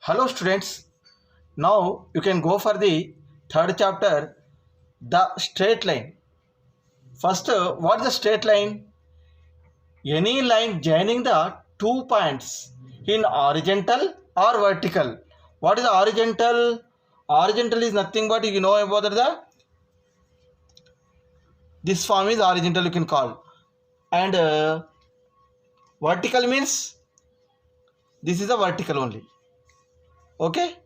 Hello students, now you can go for the third chapter, the straight line. First, what is the straight line? Any line joining the 2 points in horizontal or vertical. What is the horizontal? Horizontal is nothing but you know about this form is horizontal you can call. And vertical means this is a vertical only. Okay?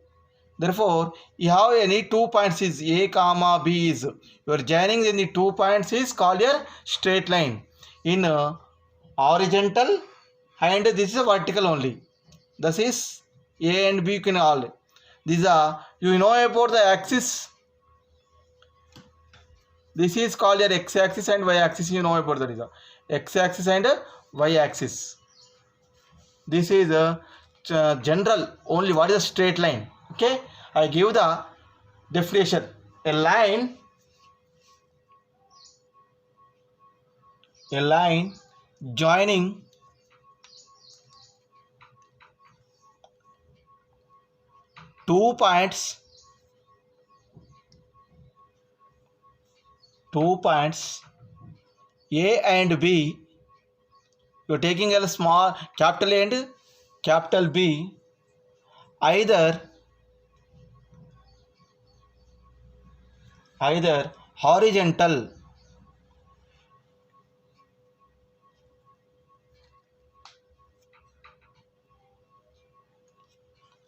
Therefore, you have any 2 points is A comma B is your joining in the 2 points is called a straight line in horizontal and this is a vertical only. This is A and B you can all. These are you know about the axis. This is called your x axis and y axis. You know about that is a x axis and y axis. This is a general only. What is a straight line? Okay, I give the definition. A line joining two points A and B. You're taking a small capital A and capital B, either horizontal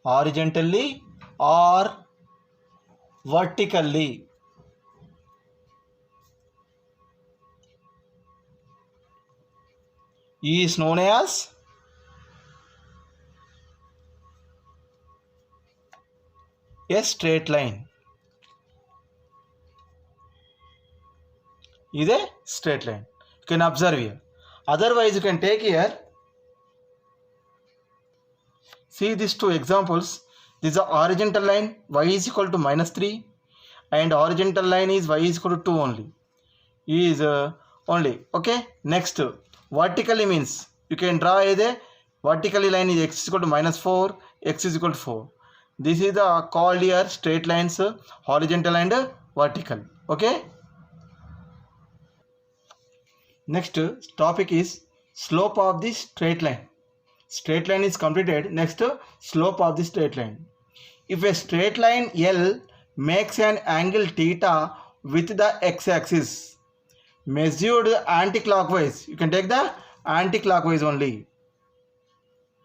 horizontally or vertically. Is known as a straight line. Is a straight line. You can observe here. Otherwise, you can take here. See these two examples. This is a horizontal line y is equal to -3 and horizontal line is y is equal to 2 only. Is only. Okay. Next, vertically means you can draw a vertically line is x is equal to -4, x is equal to 4. This is the called here straight lines, horizontal and vertical. Okay. Next topic is slope of the straight line. Straight line is completed. Next, slope of the straight line. If a straight line L makes an angle theta with the x-axis measured anti-clockwise, you can take the anti-clockwise only.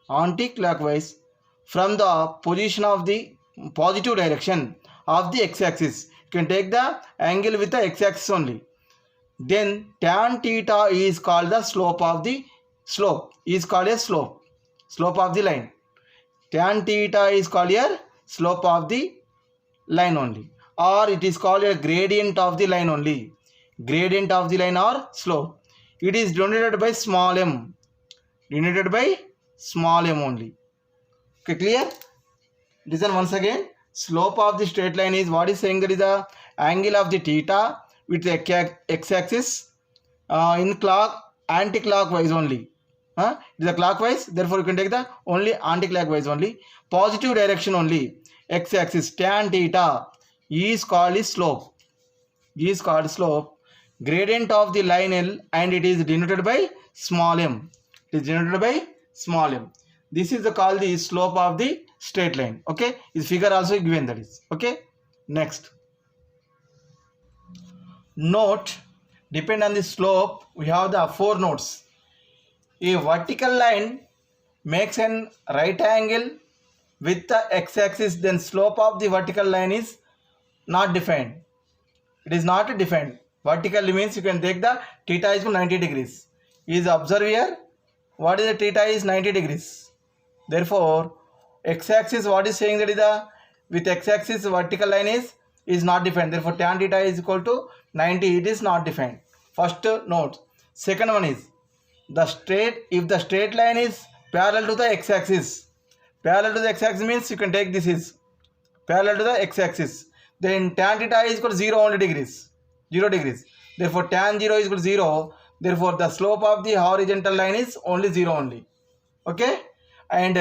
Anti-clockwise from the position of the positive direction of the x-axis. You can take the angle with the x-axis only. Then tan theta is called the slope of the slope of the line. Tan theta is called here slope of the line only, or it is called a gradient of the line only. Gradient of the line or slope. It is denoted by small m. Only. Okay, clear? Listen once again. Slope of the straight line is what is saying, that is the angle of the theta with the x-axis in anti-clockwise only. It is a clockwise, therefore you can take the only anti-clockwise only. Positive direction only. X-axis tan theta is called slope. Gradient of the line L and it is denoted by small m. This is called the slope of the straight line. Okay, this figure also given, that is. Okay, next. Note, depend on the slope, we have the 4 notes. A vertical line makes an right angle with the x-axis, then slope of the vertical line is not defined. It is not defined. Vertically means you can take the theta is 90 degrees. Is observe here. What is the theta is 90 degrees. Therefore, x-axis what is saying, that is the with x-axis vertical line is not defined. Therefore, tan theta is equal to 90. It is not defined. First note. Second one is if the straight line is parallel to the x-axis. Parallel to the x-axis means you can take this is parallel to the x-axis. Then tan theta is equal to 0 degrees. Therefore, tan 0 is equal to 0. Therefore, the slope of the horizontal line is only 0 only. Okay. and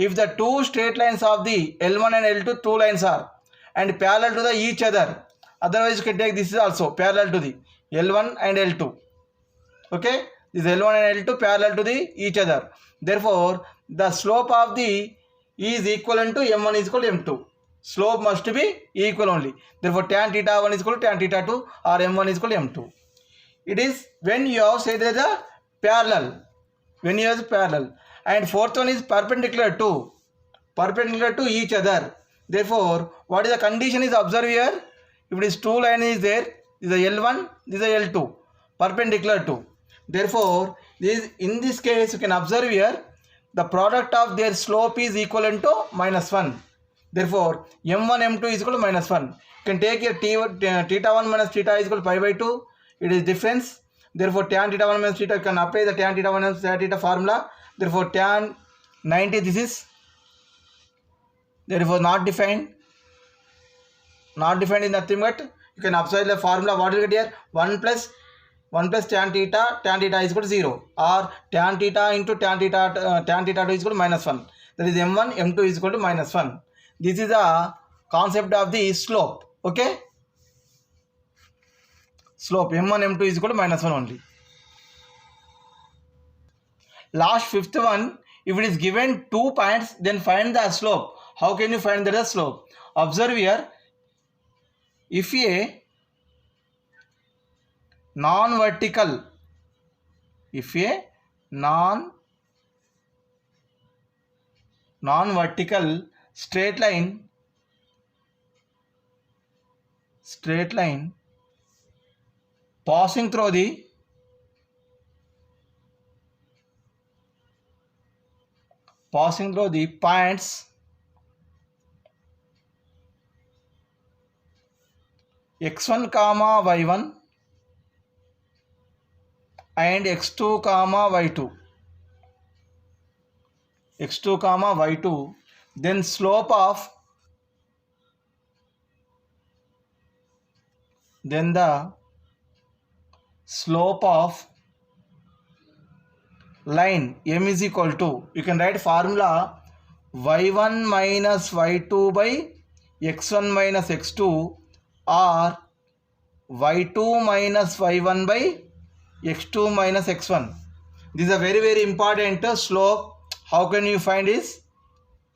if the two straight lines of the L1 and L2 two lines are and parallel to the each other, otherwise you can take this is also parallel to the L1 and L2. Okay, this L1 and L2 parallel to the each other, therefore the slope of the is equivalent to m1 is equal to m2. Slope must be equal only, therefore tan theta 1 is equal to tan theta 2 or m1 is equal to m2. It is when you have said as a parallel, when you have parallel, and fourth one is perpendicular to each other. Therefore what is the condition is observed here, if it is two line is there, this is a L1, this is a L2 perpendicular to, therefore this in this case you can observe here the product of their slope is equivalent to -1. Therefore m1 m2 is equal to -1. You can take here theta 1 minus theta is equal to pi by 2. It is difference. Therefore tan theta 1 minus theta, you can apply the tan theta 1 minus theta formula. Therefore tan 90, this is therefore not defined. Not defined is nothing but you can observe the formula. What will get here? 1 plus tan theta is equal to 0, or tan theta into tan theta 2 is equal to -1. That is m1 m2 is equal to -1. This is the concept of the slope. Okay, slope m1 m2 is equal to -1 only. Last fifth one, if it is given 2 points, then find the slope. How can you find the slope? Observe here, if a non-vertical straight line passing through the points x1 comma y1 and x2 comma y2, then the slope of line m is equal to, you can write formula y1 minus y2 by x1 minus x2, or y2 minus y1 by x2 minus x1. This is a very very important slope. How can you find this?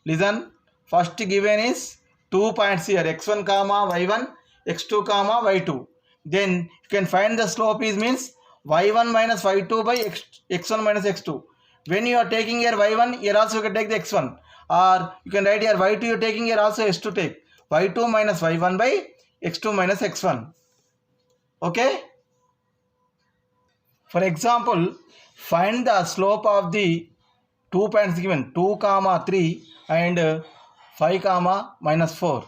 Listen, first given is 2 points here, x1 comma y1, x2 comma y2. Then you can find the slope is means y1 minus y2 by x1 minus x2. When you are taking here y1, here also you can take the x1, or you can write here y2 you are taking here also x2 take y2 minus y1 by x2 minus x1. Okay. For example, find the slope of the 2 points given 2 comma 3 and 5 comma -4.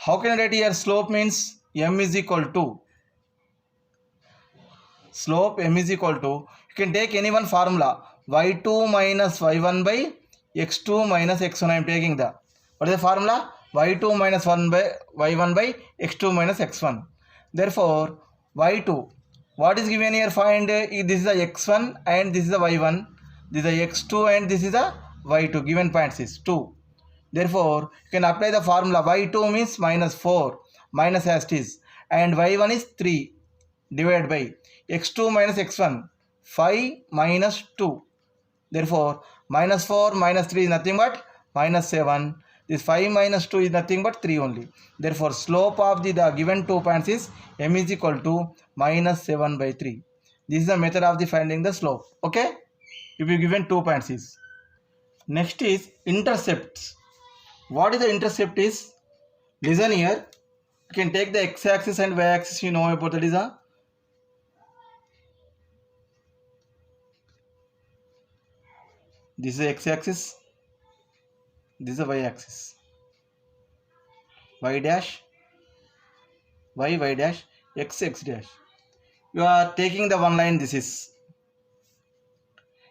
How can I write here? Slope means m is equal to, you can take any one formula, y2 minus y1 by x2 minus x1. I am taking the, what is the formula? y2 minus y1 by x2 minus x1. Therefore y2, what is given here? Find this is the x1 and this is the y1, this is the x2 and this is the y2. Given points is 2. Therefore you can apply the formula, y2 means -4 minus as it is, and y1 is 3 divided by x2 minus x1 5 minus 2. Therefore -4 minus 3 is nothing but -7. This 5 minus 2 is nothing but 3 only. Therefore slope of the given 2 points is m is equal to -7 by 3. This is the method of the finding the slope. Okay, if you given 2 points is. Next is intercepts. What is the intercept is? Listen here, you can take the x-axis and y-axis, you know about that is a, this is the x-axis, this is the y-axis, y dash, y dash, x dash. You are taking the one line, this is.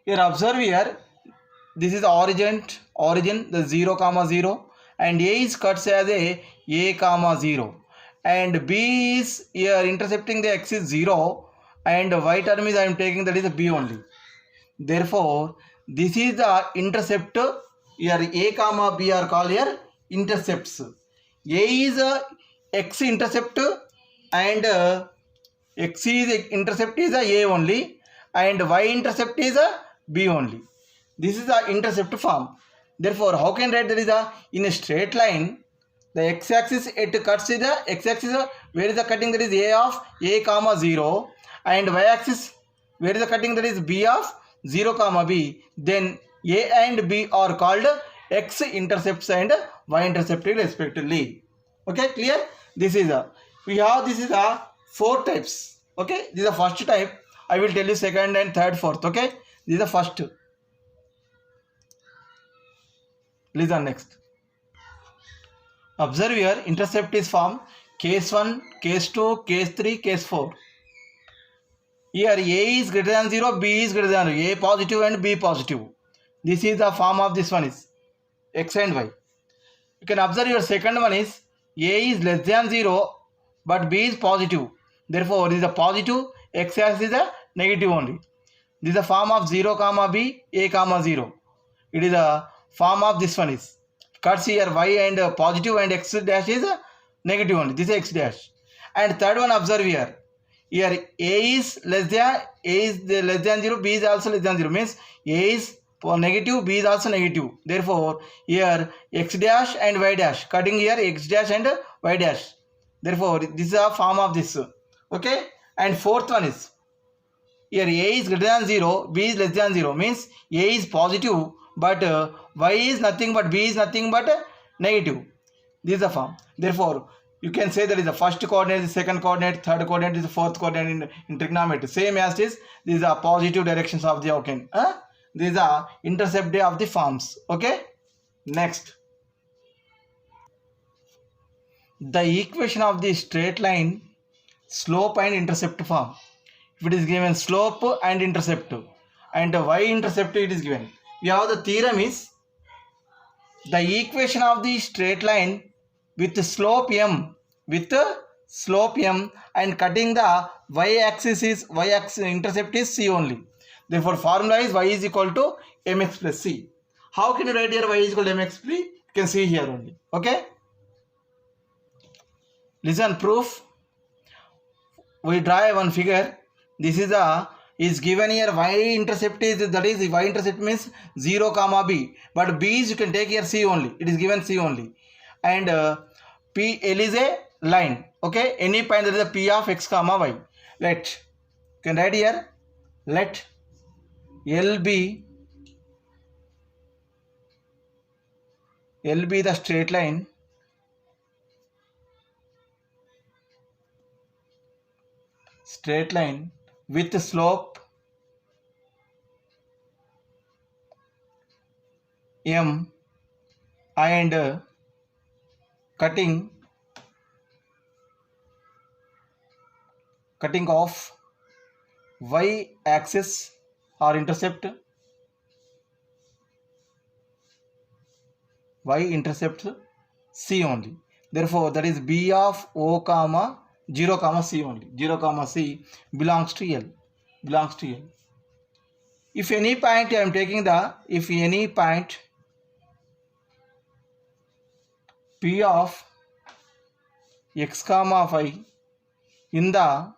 Here observe here, this is the origin the 0 comma 0, and A is cut as a comma 0, and B is here intercepting the x is 0, and y term is I am taking that is a B only. Therefore This is the intercept. Here A comma B are called here intercepts. A is a x intercept and x is intercept is a A only and y intercept is a B only. This is the intercept form. Therefore, how can write that is a in a straight line the x-axis it cuts is the x-axis where is the cutting that is A of A comma 0 and y-axis where is the cutting that is B of 0 comma B. Then A and B are called x intercepts and y intercept respectively. Okay, clear? This is a this is a 4 types. Okay, this is the first type. I will tell you second and third, fourth. Okay, this is the first. Listen next. Observe here, intercept is formed case 1, case 2, case 3, case 4. Here A is greater than 0, B is greater than 0, A positive and B positive. This is the form of this one is x and y. You can observe your second one is A is less than 0 but B is positive. Therefore, this is a positive, x-axis is a negative only. This is the form of 0 comma B, A comma 0. It is a form of this one is cuts here y and positive and x dash is negative only. This is x dash. And third one observe here. Here A is less than 0, B is also less than 0 means A is negative, B is also negative. Therefore, here x dash and y dash cutting here x dash and y dash. Therefore, this is a form of this. Okay. And fourth one is here A is greater than 0, B is less than 0 means A is positive but y is nothing but B is nothing but negative. This is the form. Therefore, you can say that is the first coordinate, the second coordinate, third coordinate is the fourth coordinate in trigonometry. Same as this. These are positive directions of the octane. These are intercept day of the forms. Okay. Next. The equation of the straight line, slope and intercept form. If it is given slope and intercept and y intercept it is given. We have the theorem is the equation of the straight line with slope m and cutting the y-axis intercept is c only. Therefore, formula is y is equal to mx plus c. How can you write here y is equal to mx plus? You can see here only. Okay. Listen, proof. We draw one figure. This is given here y intercept is that is y intercept means 0 comma b, but b is you can take here c only. It is given c only, and p l is a line. Okay, any point there is a p of x comma y. Let you can write here. Let l be the straight line with slope m and cutting of y axis or intercept c only. Therefore, that is b of o comma 0 comma c only. 0 comma c belongs to L. If any point I am taking any point p of x comma y in the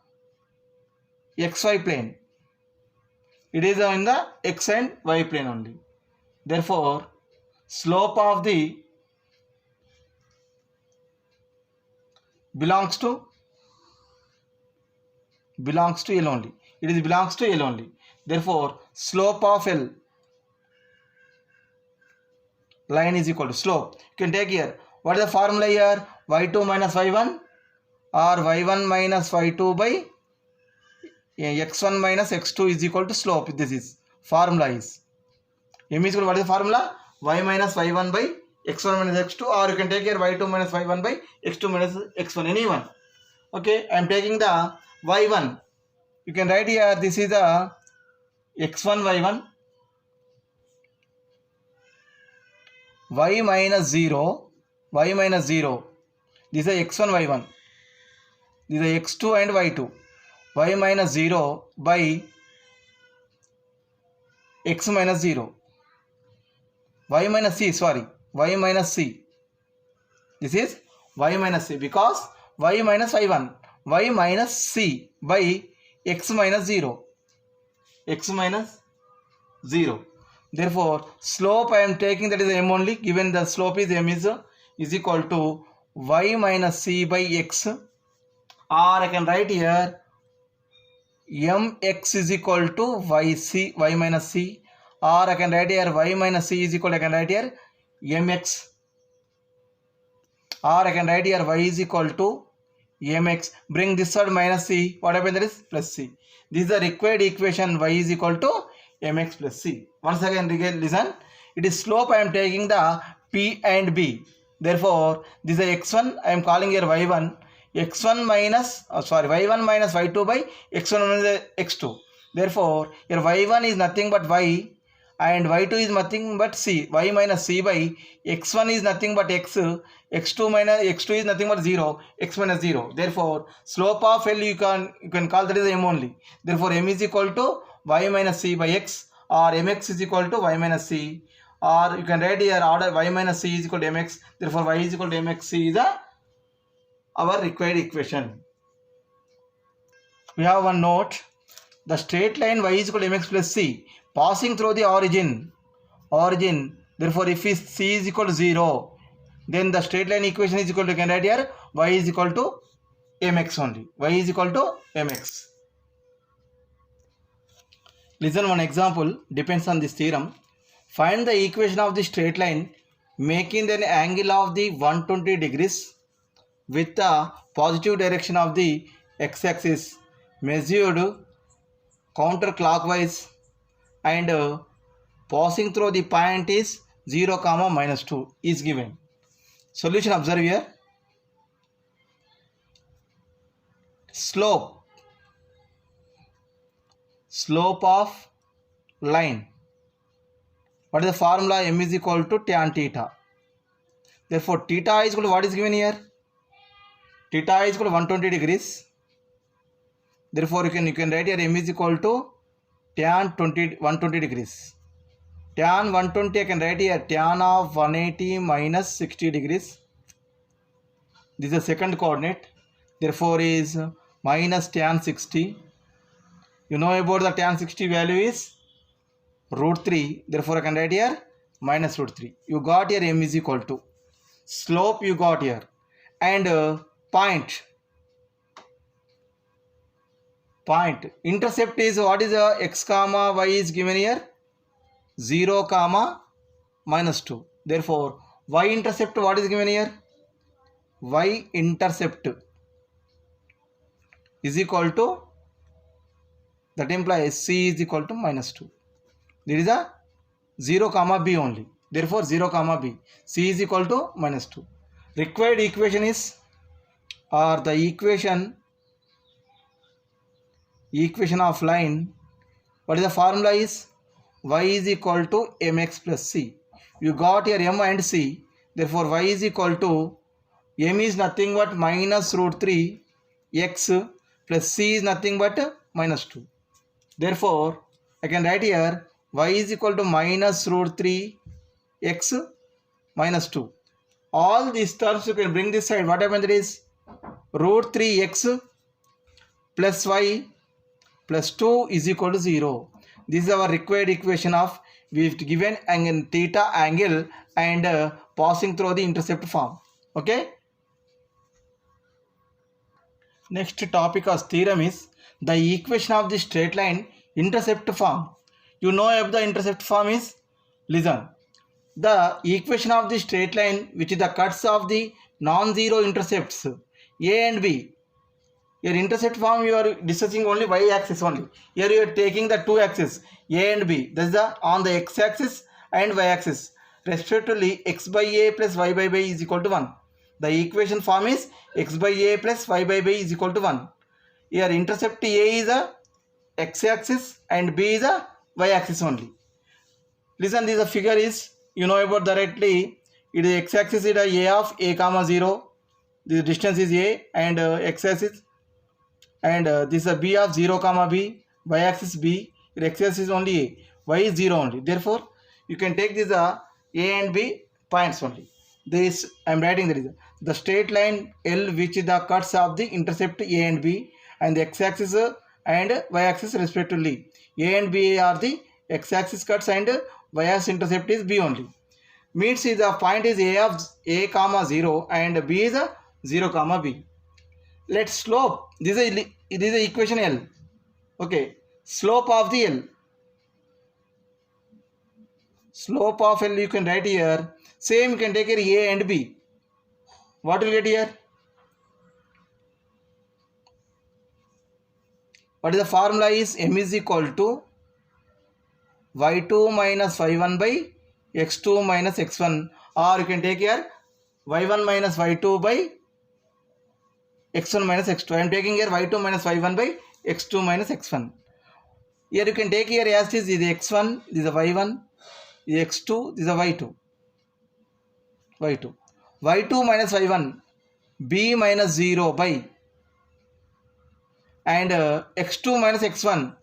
xy plane, it is in the x and y plane only. Therefore, slope of the belongs to L only. It is belongs to L only. Therefore, slope of L line is equal to slope. You can take here. What is the formula here? y2 minus y1 or y1 minus y2 by x1 minus x2 is equal to slope. This is formula is. M is equal to what is the formula? Y minus y1 by x1 minus x2, or you can take here y2 minus y1 by x2 minus x1, any one. Okay, I am taking the y1. You can write here, this is the x1 y1, y minus 0, this is x1 y1, this is x2 and y2, y minus 0 by x minus 0. y minus c, sorry, y minus c. This is y minus c because y minus y1, y minus c by x minus 0, x minus 0. Therefore, slope I am taking, that is m only, given the slope is m is equal to y minus c by x, or I can write here mx is equal to y minus c, or I can write here y minus c is equal to, I can write here mx, or I can write here y is equal to mx. Bring this side minus c, what happens, that is plus c. This is the required equation, y is equal to mx plus c. Once again listen, it is slope I am taking the p and b. Therefore, this is x1, I am calling here y1, x1 minus, y1 minus y2 by x1 minus x2. Therefore, here y1 is nothing but y and y2 is nothing but c, y minus c by x1 is nothing but x, x2 minus x2 is nothing but 0, x minus 0. Therefore, slope of L you can call that is m only. Therefore, m is equal to y minus c by x, or mx is equal to y minus c, or you can write here order y minus c is equal to mx. Therefore, y is equal to mx, c is our required equation. We have one note. The straight line y is equal to mx plus c passing through the origin. Therefore, if c is equal to 0, then the straight line equation is equal to, you can write here y is equal to mx only. Y is equal to mx. Listen, one example depends on this theorem. Find the equation of the straight line making an angle of the 120 degrees with the positive direction of the x-axis measured counterclockwise and passing through the point is 0, minus 2 is given. Solution, observe here. Slope of line. What is the formula? M is equal to tan theta. Therefore, theta is equal to what is given here? Theta is equal to 120 degrees. Therefore, you can write here m is equal to tan 120 degrees. Tan 120 I can write here tan of 180 minus 60 degrees. This is the second coordinate. Therefore, is minus tan 60. You know about the tan 60 value is root 3. Therefore, I can write here minus root 3. You got here m is equal to slope you got here, and point intercept is what is x comma y is given here 0, minus 2. Therefore, y intercept what is given here? Y intercept is equal to, that implies c is equal to minus 2. There is a 0, b only. Therefore, 0, b. C is equal to minus 2. Required equation is, or the equation of line, what is the formula is? Y is equal to mx plus c. You got here m and c. Therefore, y is equal to, m is nothing but minus root 3 x plus c is nothing but minus 2. Therefore, I can write here y is equal to minus root 3 x minus 2. All these terms you can bring this side. What happens is root 3 x plus y plus 2 is equal to 0. This is our required equation of, we've given angle theta angle and passing through the intercept form. Okay. Next topic as theorem is the equation of the straight line intercept form. You know if the intercept form is, listen, the equation of the straight line which is the cuts of the non-zero intercepts a and b. Your intercept form you are discussing only y axis only. Here you are taking the two axes a and b. That is the on the x axis and y axis respectively. X by a plus y by b is equal to 1. The equation form is x by a plus y by b is equal to 1. Here intercept a is a x axis and b is a y axis only. Listen, this figure is, you know about directly, it is x axis is a of a comma 0. The distance is a, and x axis, and this is a b of 0 comma b, y axis b, x axis is only a, y is 0 only. Therefore, you can take this A and B points only. This I am writing the straight line L which is the cuts of the intercept A and B and the x-axis and y-axis respectively. A and B are the x-axis cuts and y-axis intercept is B only. Means is the point is A of A comma 0 and B is a 0 comma B. Let slope, this is the equation L. Okay, slope of the L. Slope of L you can write here. Same you can take here A and B. What will get here? What is the formula is M is equal to y2 minus y1 by x2 minus x1, or you can take here y1 minus y2 by x1 minus x2. I am taking here y2 minus y1 by x2 minus x1. Here you can take here as this is x1, this is y1, this is x2, this is y2. y2 minus y1 b minus 0 by and x2 minus x1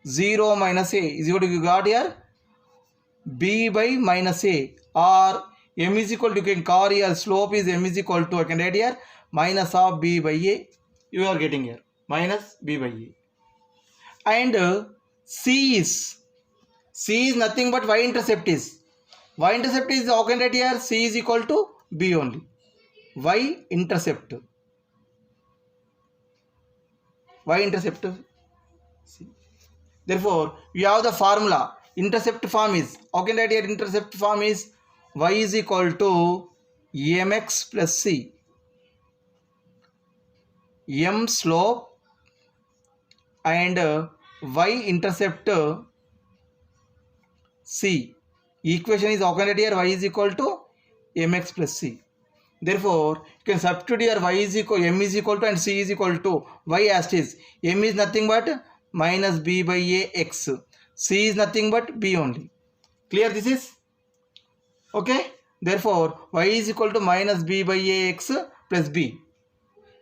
0 minus a is equal to, you got here b by minus a, or m is equal to, you can call here slope is m is equal to, I can write here minus of b by a, you are getting here minus b by a. And c is nothing but y-intercept is how can I write here c is equal to b only, y-intercept. Therefore, we have the formula. Intercept form is, how can I write here intercept form is y is equal to mx plus c. M slope and y-intercept c. Equation is, how can I write here y is equal to mx plus c. Therefore, you can substitute here y is equal, m is equal to and c is equal to y as it is. M is nothing but minus b by a x. C is nothing but b only. Clear this is? Okay. Therefore, y is equal to minus b by a x plus b.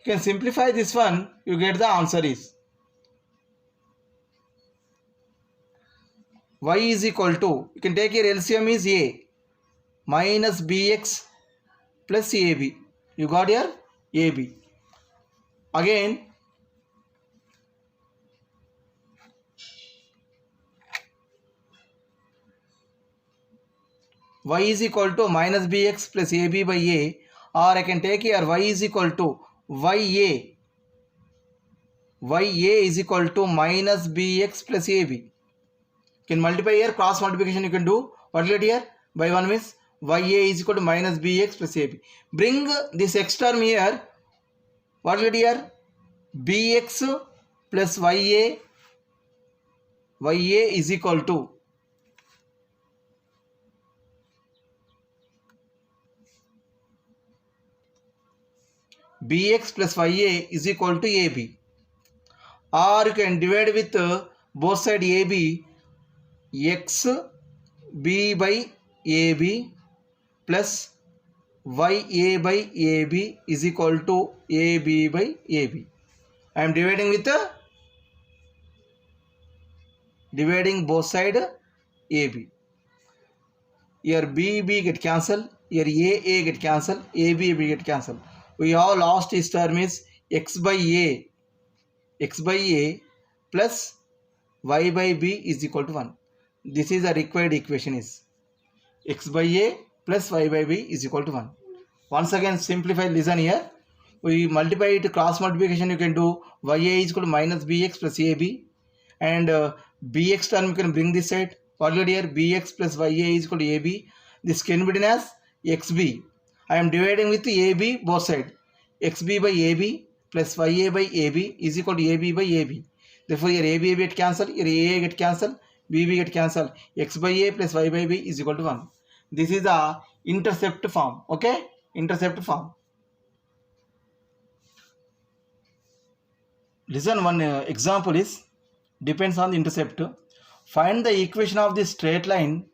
You can simplify this one, you get the answer is y is equal to, you can take here LCM is a minus bx plus ab. You got here ab. Again y is equal to minus bx plus ab by a, or I can take here y is equal to ya is equal to minus bx plus ab. You can multiply here, cross multiplication you can do. What will get here? By 1 means ya is equal to minus bx plus ab. Bring this x term here. What will get here? Bx plus ya is equal to bx plus ya is equal to ab, or you can divide with both side ab, x b by ab plus ya by ab is equal to ab by ab. I am dividing with dividing both side ab. Here b get cancelled, here a get cancelled, ab get cancelled. We have lost this term is x by a plus y by b is equal to 1. This is the required equation is x by a plus y by b is equal to 1. Once again simplify, listen here. We multiply it, cross multiplication you can do. Ya is equal to minus bx plus ab, and bx term you can bring this side. Already here bx plus ya is equal to ab. This can be written as xb. I am dividing with ab both side. xb by ab plus ya by ab is equal to ab by ab. Therefore here ab get cancelled, here a get cancelled, bb get cancelled. X by a plus y by b is equal to 1. This is the intercept form. Okay, intercept form. Listen, one example is depends on the intercept. Find the equation of the straight line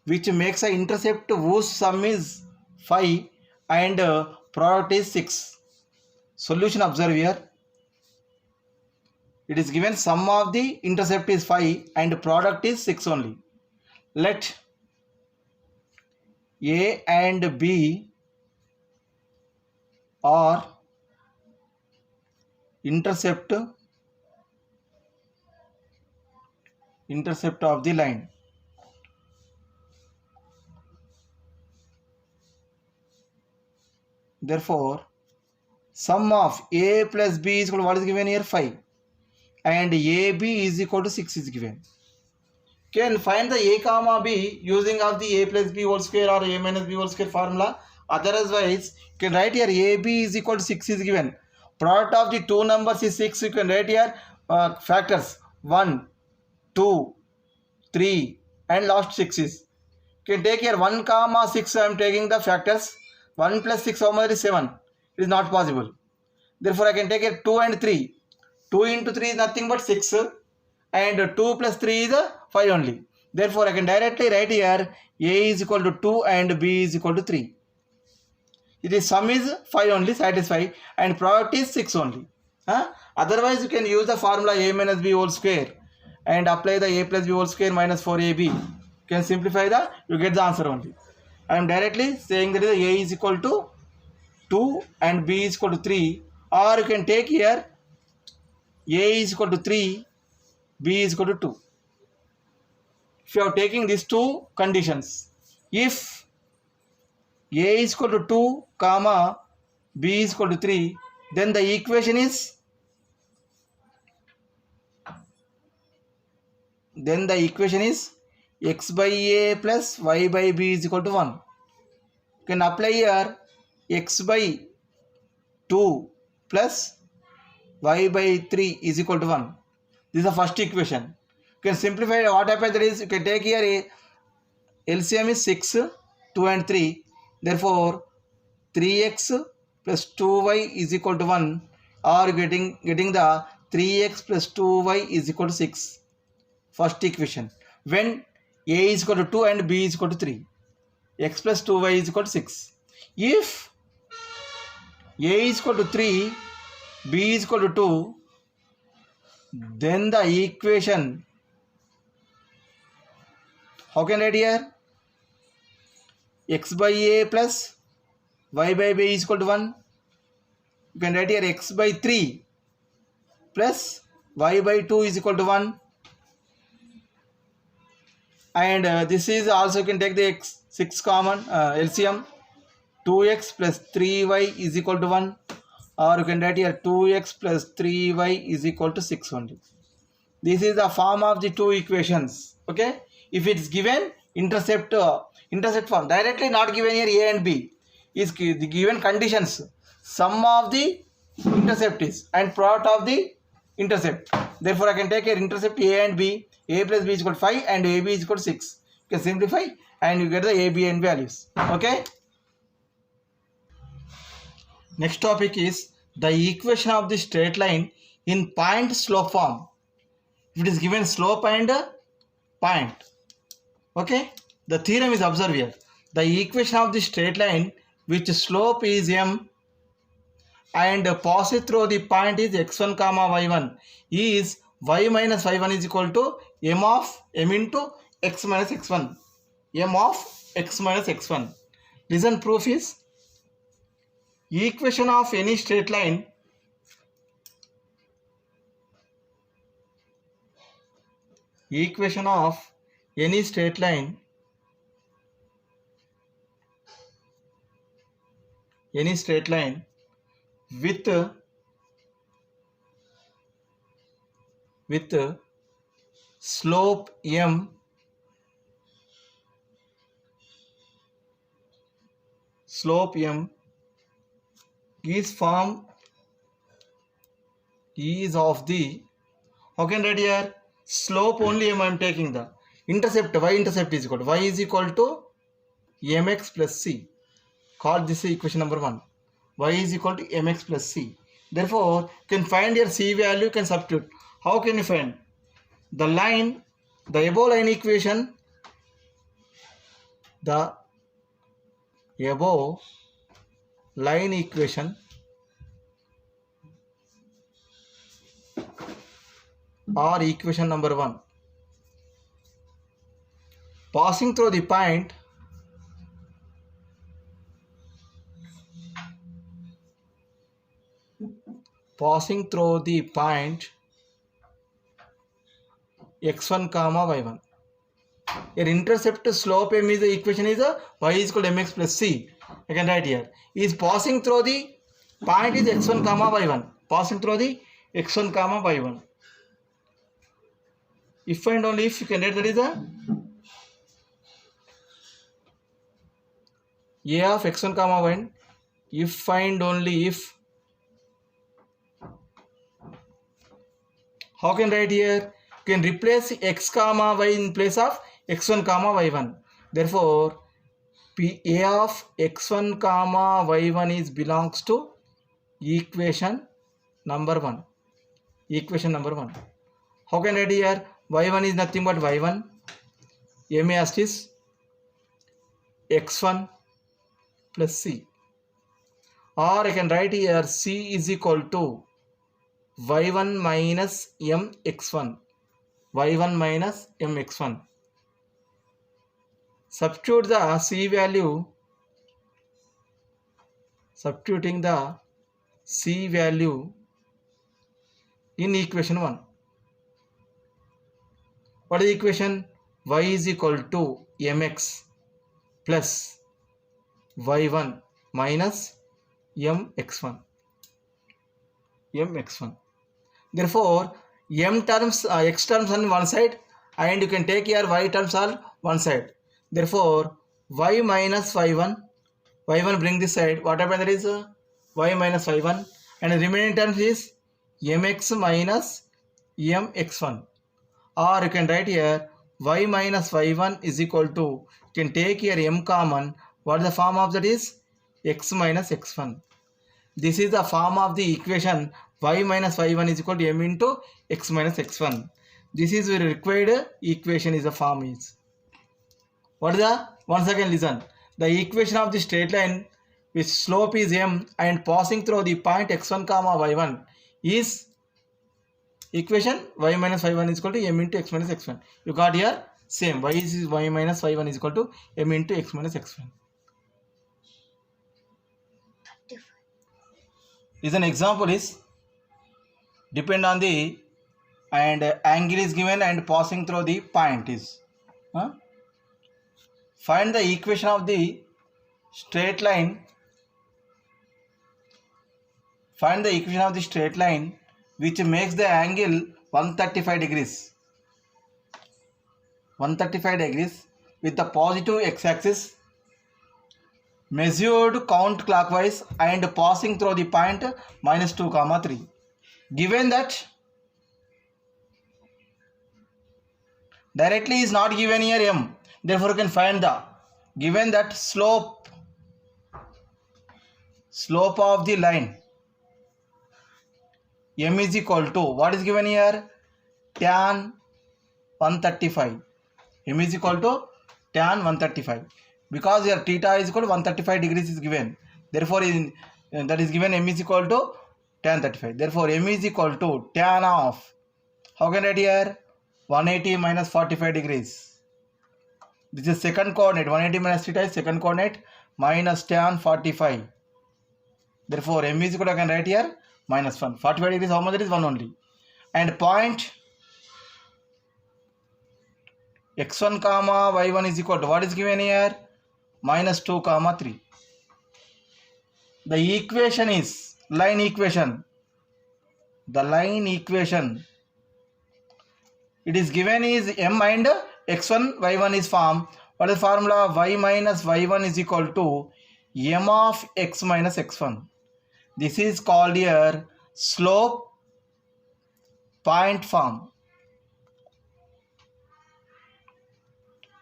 which makes an intercept whose sum is 5 and product is 6. Solution, observe here. It is given sum of the intercept is 5 and product is 6 only. Let A and B are intercept of the line. Therefore, sum of A plus B is equal to what is given here? 5. And AB is equal to 6 is given. Can find the A comma B using of the A plus B whole square or A minus B whole square formula. Otherwise, you can write here AB is equal to 6 is given. Product of the two numbers is 6. You can write here factors 1, 2, 3 and last 6 is. You can take here 1 comma 6. I am taking the factors. 1 plus 6 how much is 7? It is not possible. Therefore, I can take here 2 and 3. 2 into 3 is nothing but 6. And 2 plus 3 is 5 only. Therefore, I can directly write here A is equal to 2 and B is equal to 3. It is sum is 5 only, satisfy, and product is 6 only. Otherwise, you can use the formula A minus B whole square and apply the A plus B whole square minus 4AB. You can simplify you get the answer only. I am directly saying that A is equal to 2 and B is equal to 3, or you can take here A is equal to 3, B is equal to 2. If you are taking these two conditions, if A is equal to 2, comma, B is equal to 3, then the equation is x by A plus y by B is equal to 1. You can apply here x by 2 plus y by 3 is equal to 1. This is the first equation. You can simplify what happens, that is you can take here a LCM is 6, 2 and 3. Therefore, 3x plus 2y is equal to 1, or getting the 3x plus 2y is equal to 6. First equation. When A is equal to 2 and B is equal to 3. X plus 2y is equal to 6. If A is equal to 3, B is equal to 2, then the equation, how can I write here? X by A plus y by B is equal to 1. You can write here x by 3 plus y by 2 is equal to 1. And this is also, you can take the 6 common LCM. 2x plus 3y is equal to 1. Or you can write here 2x plus 3y is equal to 6 only. This is the form of the two equations. Okay. If it is given intercept form, directly not given here A and B, is the given conditions. Sum of the intercept is and product of the intercept. Therefore, I can take here intercept A and B. A plus B is equal to 5 and AB is equal to 6. You can simplify and you get the A, B and values. Okay. Next topic is the equation of the straight line in point slope form. If it is given slope and point. Okay. The theorem is observed here. The equation of the straight line which slope is m and passes through the point is x1 comma y1 is y minus y1 is equal to m into x minus x1. M of x minus x1. Reason proof is equation of any straight line with slope m is of the, how can I write here? Slope only m I am taking, the intercept y intercept is equal to y is equal to mx plus c. Call this equation number 1. Y is equal to mx plus c. Therefore, you can find your c value, you can substitute. How can you find? The above line equation, or equation number 1. Passing through the point passing through the point x1 comma y1. Your intercept slope m is the equation is y is equal to mx plus c. I can write here. Is passing through the point is x1 comma y1. Passing through the x1 comma y1. If and only if you can write that is a of x1 comma y1. If and only if. How can write here? You can replace x comma y in place of x1 comma y1. Therefore, a of x1 comma y1 is belongs to equation number 1. Equation number 1. How can I write here? Y1 is nothing but y1. M as is x1 plus c. Or I can write here c is equal to y1 minus mx1. y1 minus mx1. Substitute the c value. Substituting the c value in equation 1. What is the equation? Y is equal to mx plus y1 minus mx1. mx1. Therefore, m terms, x terms on one side, and you can take here y terms on one side. Therefore, y minus y1 bring this side. What happened? That is y minus y1, and the remaining terms is mx minus mx1. Or you can write here y minus y1 is equal to, you can take here m common. What is the form of that is x minus x1. This is the form of the equation y minus y1 is equal to m into x minus x1. This is the required equation is the form is. What is the? Once again listen. The equation of the straight line with slope is m and passing through the point x1 comma y1 is equation y minus y1 is equal to m into x minus x1. You got here same. Y minus y1 is equal to m into x minus x1. Is an example is depend on the and angle is given and passing through the point is. Find the equation of the straight line. Find the equation of the straight line which makes the angle 135 degrees. 135 degrees with the positive x-axis measured counterclockwise and passing through the point minus 2 comma 3. Given that directly is not given here m, therefore you can find the given that slope of the line m is equal to what is given here tan 135. M is equal to tan 135 because here theta is equal to 135 degrees is given. Therefore that is given m is equal to tan 35. Therefore m is equal to tan of, how can I write here, 180 minus 45 degrees. This is second coordinate. 180 minus theta is second coordinate minus tan 45. Therefore m is equal to, I can write here minus 1. 45 degrees, how much? That is 1 only. And point x1 comma y1 is equal to what is given here, minus 2 comma 3. The equation is line equation. The line equation, it is given is m and x1 y1 is form. What is the formula? Y minus y1 is equal to m of x minus x1. This is called here slope point form.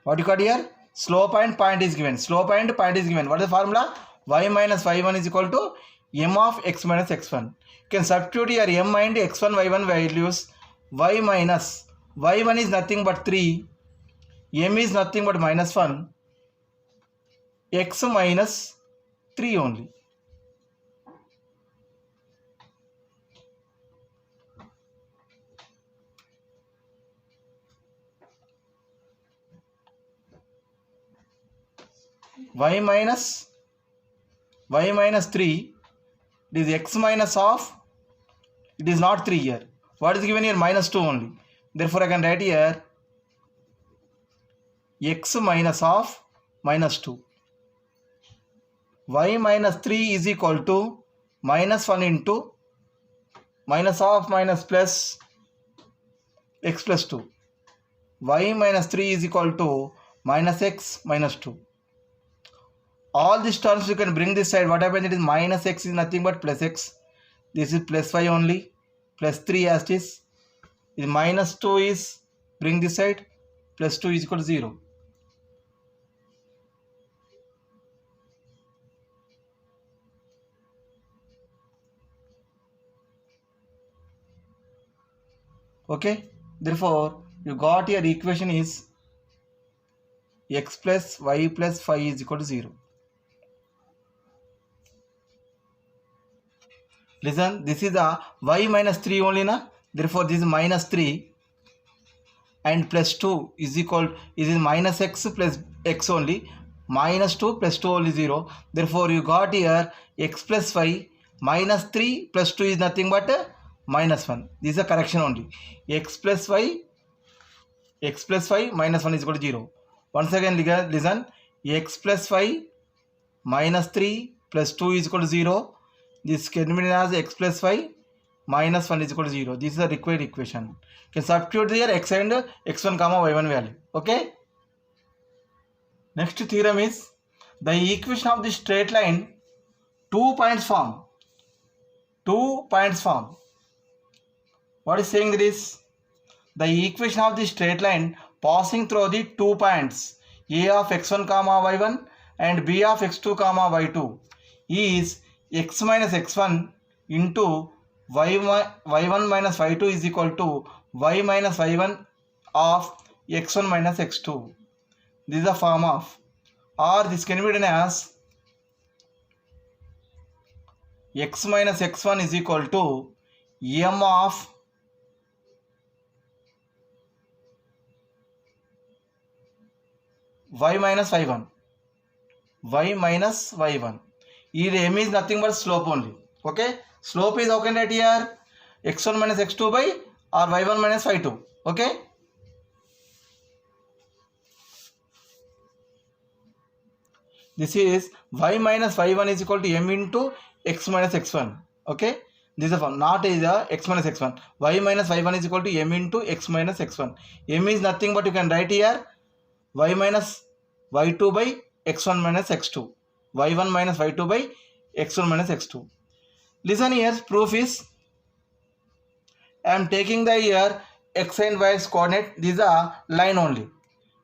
What you got here? Slope and point is given. Slope and point is given. What is the formula? Y minus y1 is equal to m of x minus x1. You can substitute here m and x1 y1 values. Y minus y1 is nothing but 3. M is nothing but minus 1. X minus 3 only. Y minus 3 is x minus of It is not 3 here. What is given here? Minus 2 only. Therefore, I can write here x minus of minus 2. Y minus 3 is equal to minus 1 into minus of minus plus x plus 2. Y minus 3 is equal to minus x minus 2. All these terms you can bring this side. What happens? It is minus x is nothing but plus x. This is plus 5 only. Plus 3 as it is. Minus 2 is bring this side. Plus 2 is equal to 0. Okay. Therefore, you got your equation is x plus y plus 5 is equal to 0. Listen, this is a y minus 3 only na. Therefore, this is minus 3 and plus 2 is equal, is minus x plus x only. Minus 2 plus 2 only 0. Therefore, you got here x plus 5 minus 3 plus 2 is nothing but minus 1. This is a correction only. X plus 5 minus 1 is equal to 0. Once again, listen, x plus 5 minus 3 plus 2 is equal to 0. This can be written as x plus 5 minus 1 is equal to 0. This is the required equation. You can substitute here x and x1 comma y1 value. Okay. Next theorem is the equation of the straight line 2 points form. 2 points form. What is saying this? The equation of the straight line passing through the 2 points a of x1 comma y1 and b of x2 comma y2 is x minus x1 into y1 minus y2 is equal to y minus y1 of x1 minus x2. This is a form of, or this can be written as x minus x1 is equal to m of y minus y1. Y minus y1. Here m is nothing but slope only. Okay. Slope is how can I write here? x1 minus x2 by or y1 minus y2. Okay. This is y minus y1 is equal to m into x minus x1. Okay. This is a form. Not is a x minus x1. Y minus y1 is equal to m into x minus x1. M is nothing but you can write here y minus y2 by x1 minus x2. y1 minus y2 by x1 minus x2. Listen here, proof is I am taking the here x and y's coordinate. This is a line only.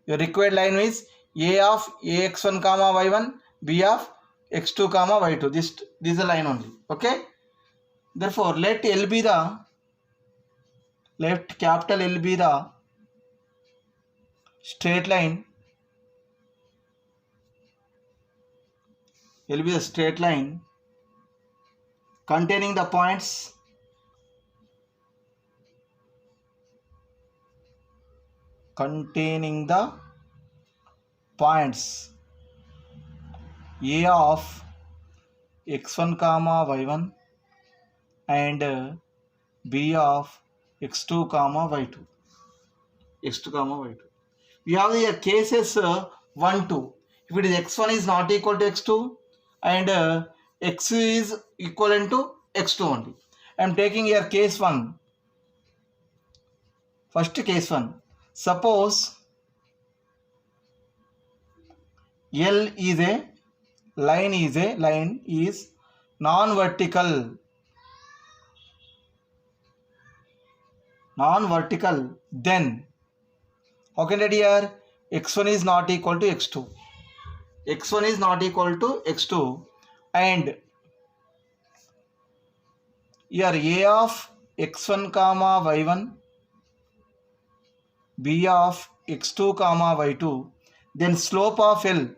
Your required line is a of ax1 comma y1, b of x2 comma y2. This is a line only. Okay. Therefore, let L be the, let capital L be the straight line. L be the straight line containing the points a of x1 comma y1 and b of x2 comma y2. x2 comma y2. We have the cases 1, 2. If it is x1 is not equal to x2 and x is equivalent to x2 only. I am taking here case 1. First case 1. Suppose L is a line is non-vertical. Then how can I write here? x1 is not equal to x2. x1 is not equal to x2 and here a of x1 comma y1, b of x2 comma y2, then slope of L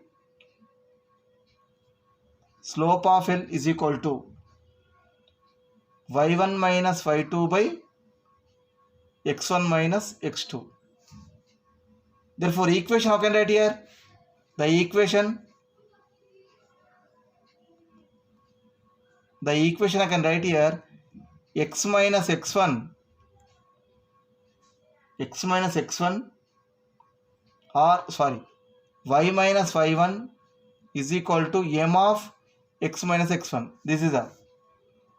is equal to y1 minus y2 by x1 minus x2. Therefore, equation how can I write here? The equation I can write here x minus x1 or sorry y minus y1 is equal to m of x minus x1. This is a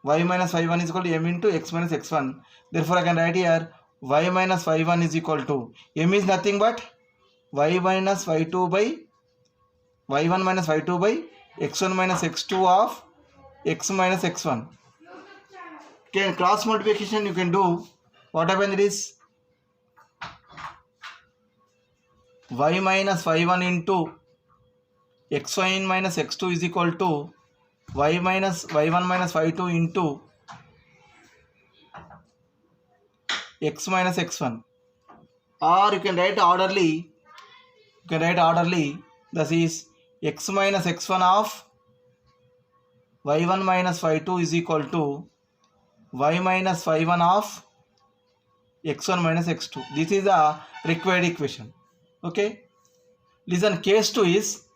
y minus y1 is equal to m into x minus x1. Therefore I can write here y minus y1 is equal to m is nothing but y minus y2 by y1 minus y2 by x1 minus x2 of x minus x1. Okay, cross multiplication you can do. What happens is y minus y1 into x1 minus x2 is equal to y minus y1 minus y2 into x minus x1, or you can write orderly. This is x minus x1 of y1 minus y2 is equal to y minus y1 of x1 minus x2. This is the required equation. Okay, listen, case 2 is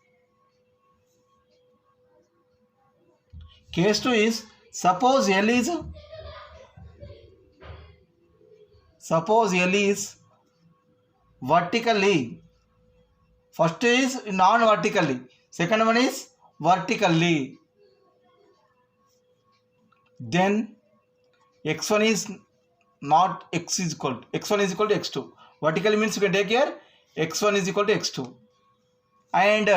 suppose L is vertically. First is non-vertically, second one is vertically. Then x1 is not x1 is equal to x2. Vertically means you can take here x1 is equal to x2 and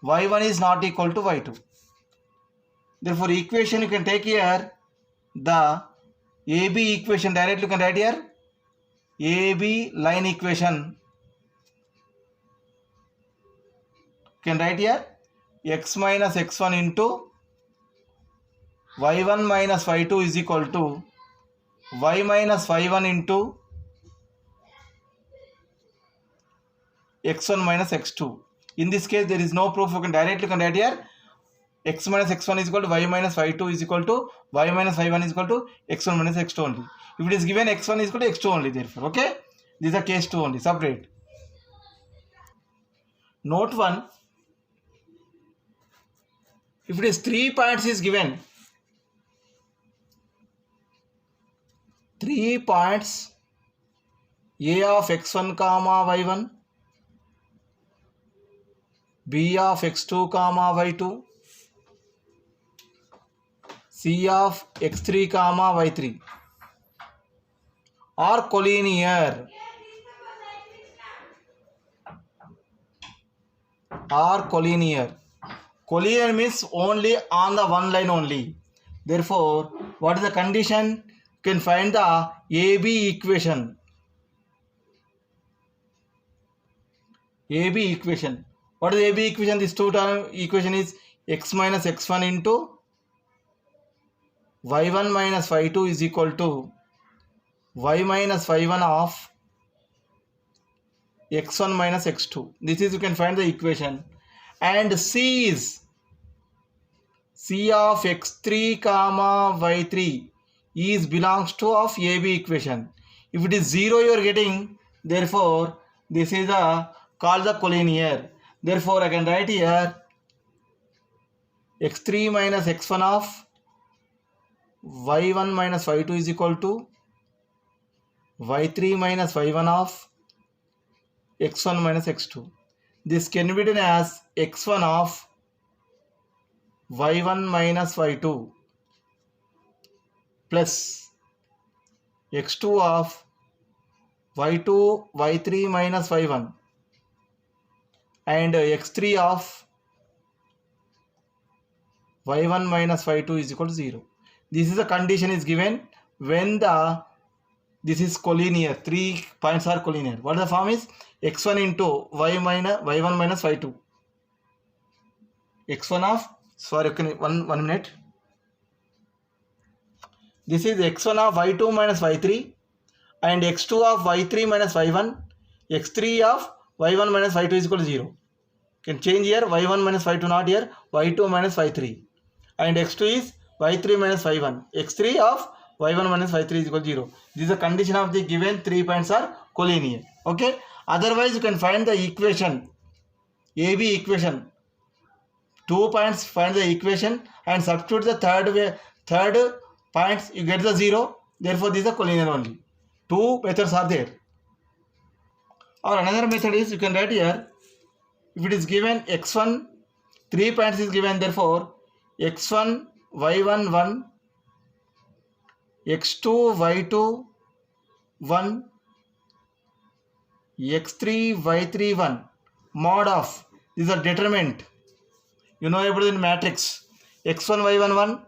y1 is not equal to y2. Therefore equation you can take here the AB equation directly. You can write here AB line equation. You can write here x minus x1 into y1 minus y2 is equal to y minus y1 into x1 minus x2. In this case there is no proof. You can directly write here x minus x1 is equal to y minus y2 is equal to y minus y1 is equal to x1 minus x2 only. If it is given x1 is equal to x2 only, therefore okay, this is a case 2 only, separate. Note 1, if it is 3 points is given, 3 points a of x1 comma y1, b of x2 comma y2, c of x3 comma y3 are collinear. Collinear means only on the one line only. Therefore, what is the condition? You can find the AB equation. What is the AB equation? This two-term equation is x minus x1 into y1 minus y2 is equal to y minus y1 of x1 minus x2. This is, you can find the equation. And C is C of x3 comma y3 is belongs to of AB equation. If it is 0 you are getting, therefore this is called the collinear. Therefore I can write here x3 minus x1 of y1 minus y2 is equal to y3 minus y1 of x1 minus x2. This can be written as x1 of y1 minus y2 plus x2 of y3 minus y1 and x3 of y1 minus y2 is equal to 0. This is the condition is given when this is collinear. 3 points are collinear. What the form is? x1 into y1 minus y2. x1 of, sorry, one minute. This is x1 of y2 minus y3 and x2 of y3 minus y1, x3 of y1 minus y2 is equal to 0. Can change here y1 minus y2, not here y2 minus y3, and x2 is y3 minus y1, x3 of y1 minus y3 is equal to 0. This is the condition of the given 3 points are collinear. Okay, otherwise you can find the equation, AB equation. 2 points, find the equation and substitute the third points, you get the 0. Therefore, this is a collinear only. Two methods are there. Or another method is, you can write here, if it is given x1, 3 points is given, therefore x1, y1, 1, x2, y2, 1, x3, y3, 1, mod of, this is a determinant. You know about the matrix, x1, y1, 1,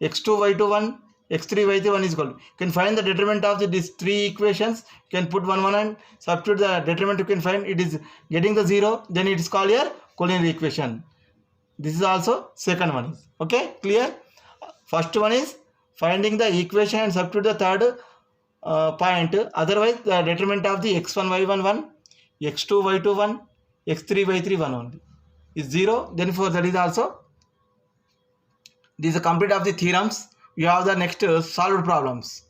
x2, y2, 1, x3, y3, 1 is equal. You can find the determinant of these three equations. You can put 1, 1 and substitute the determinant. You can find it is getting the 0. Then it is called your collinear equation. This is also second one. Okay, clear? First one is finding the equation and substitute the third point. Otherwise, the determinant of the x1, y1, 1, x2, y2, 1, x3, y3, 1 only is 0. Then for that is also, this is a complete of the theorems. We have the next solved problems.